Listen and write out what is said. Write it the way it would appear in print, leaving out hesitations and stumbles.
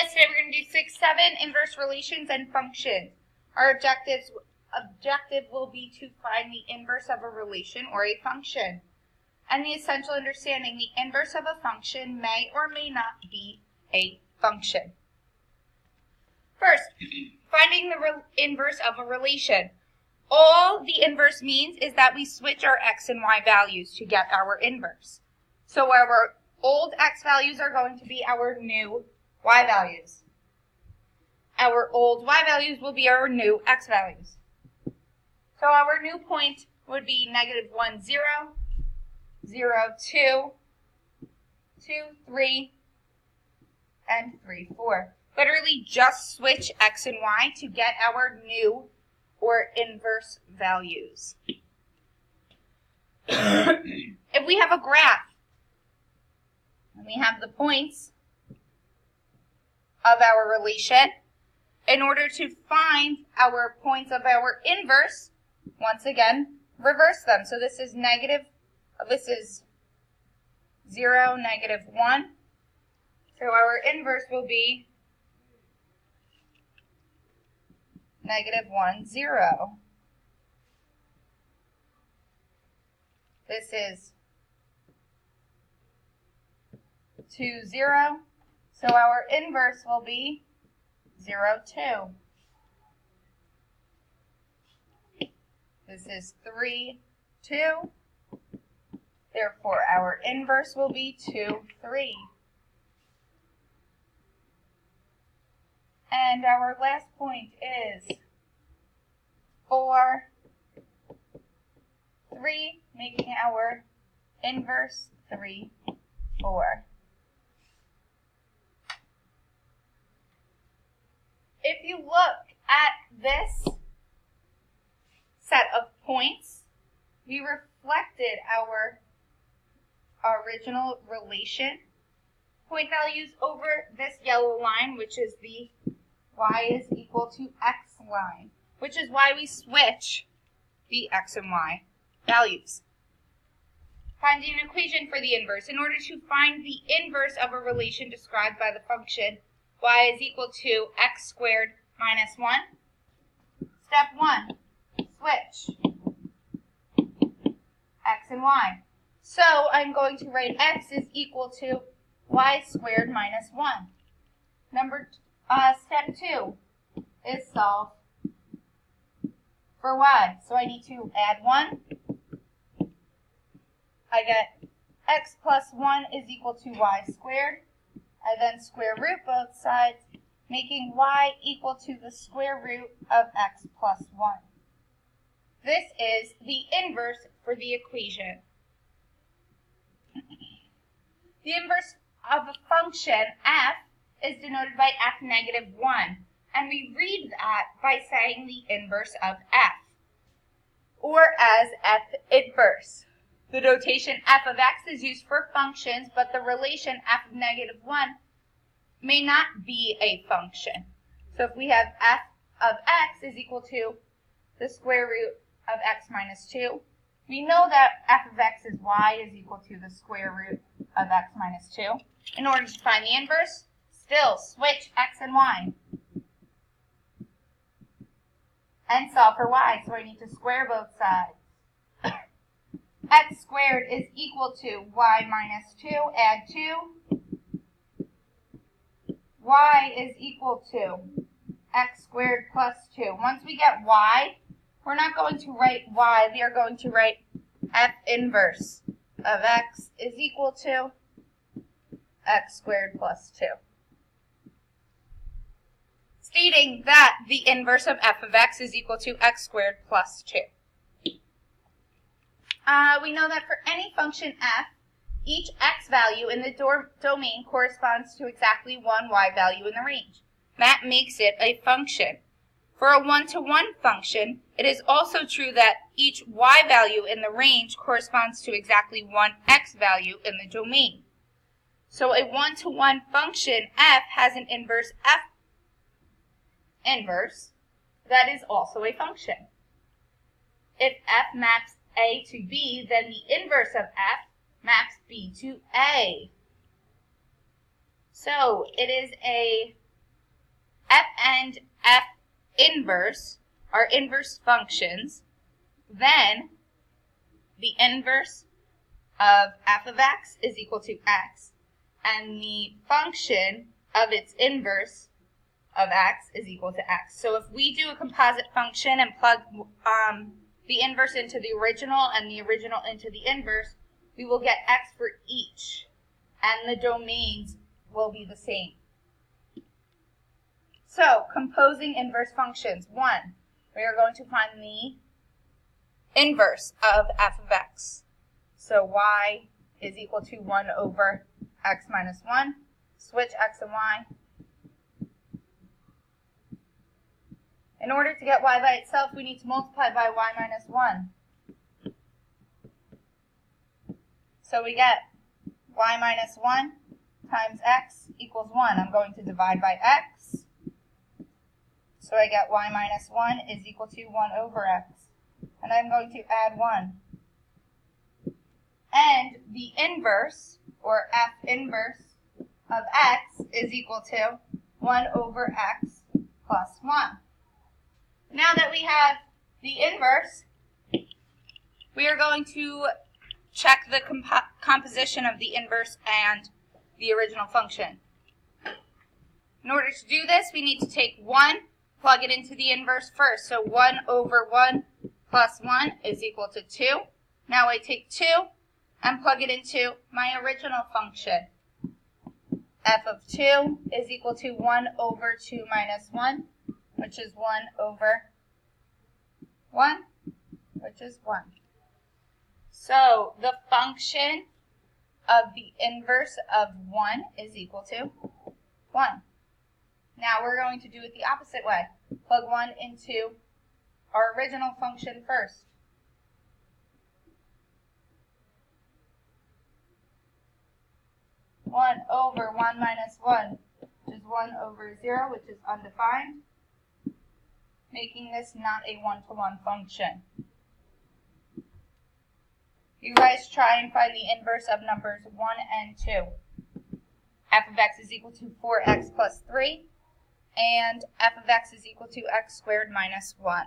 guys, today we're going to do 6-7, inverse relations and functions. Our objective will be to find the inverse of a relation or a function. And the essential understanding, the inverse of a function may or may not be a function. First, finding the inverse of a relation. All the inverse means is that we switch our x and y values to get our inverse. So our old x values are going to be our new y values. Our old y values will be our new x values. So our new point would be -1, 0, 0, 2, 2, 3, and 3, 4. Literally just switch x and y to get our new or inverse values. If we have a graph, and we have the points of our relation, in order to find our points of our inverse, once again, reverse them. So this is 0, -1. So our inverse will be -1, 0. This is 2, 0. So our inverse will be 0, 2. This is 3, 2. Therefore, our inverse will be 2, 3. And our last point is 4, 3, making our inverse 3, 4. If you look at this set of points, we reflected our original relation point values over this yellow line, which is the y is equal to x line, which is why we switch the x and y values. Finding an equation for the inverse. In order to find the inverse of a relation described by the function y is equal to x squared minus 1, step 1, switch x and y. So I'm going to write x is equal to y squared minus 1. Step 2 is solve for y. So I need to add 1. I get x plus 1 is equal to y squared. I then square root both sides, making y equal to the square root of x plus 1. This is the inverse for the equation. The inverse of a function f is denoted by f -1, and we read that by saying the inverse of f, or as f inverse. The notation f of x is used for functions, but the relation f of -1 may not be a function. So if we have f of x is equal to the square root of x minus 2, we know that f of x is y is equal to the square root of x minus 2. In order to find the inverse, still switch x and y and solve for y. So I need to square both sides. X squared is equal to y minus 2, add 2. Y is equal to x squared plus 2. Once we get y, we're not going to write y, we are going to write f inverse of x is equal to x squared plus 2. Stating that the inverse of f of x is equal to x squared plus 2. We know that for any function f, each x value in the domain corresponds to exactly one y value in the range. That makes it a function. For a one-to-one function, it is also true that each y value in the range corresponds to exactly one x value in the domain. So a one-to-one function f has an inverse f inverse that is also a function. If f maps a to b, then the inverse of f maps b to a. So it is a f and f inverse are inverse functions, then the inverse of f of x is equal to x, and the function of its inverse of x is equal to x. So if we do a composite function and plug the inverse into the original and the original into the inverse, we will get x for each, and the domains will be the same. So, composing inverse functions. 1, we are going to find the inverse of f of x. So y is equal to 1 over x minus 1. Switch x and y. In order to get y by itself, we need to multiply by y minus 1. So we get y minus 1 times x equals 1. I'm going to divide by x. So I get y minus 1 is equal to 1 over x. And I'm going to add 1. And the inverse, or f inverse, of x is equal to 1 over x plus 1. Now that we have the inverse, we are going to check the composition of the inverse and the original function. In order to do this, we need to take 1, plug it into the inverse first. So 1 over 1 plus 1 is equal to 2. Now I take 2 and plug it into my original function. F of 2 is equal to 1 over 2 minus 1, which is 1 over 1, which is 1. So the function of the inverse of 1 is equal to 1. Now we're going to do it the opposite way. Plug 1 into our original function first. One over 1 minus 1, which is 1 over 0, which is undefined, making this not a one-to-one function. You guys try and find the inverse of numbers 1 and 2. F of x is equal to 4x plus 3, and f of x is equal to x squared minus 1.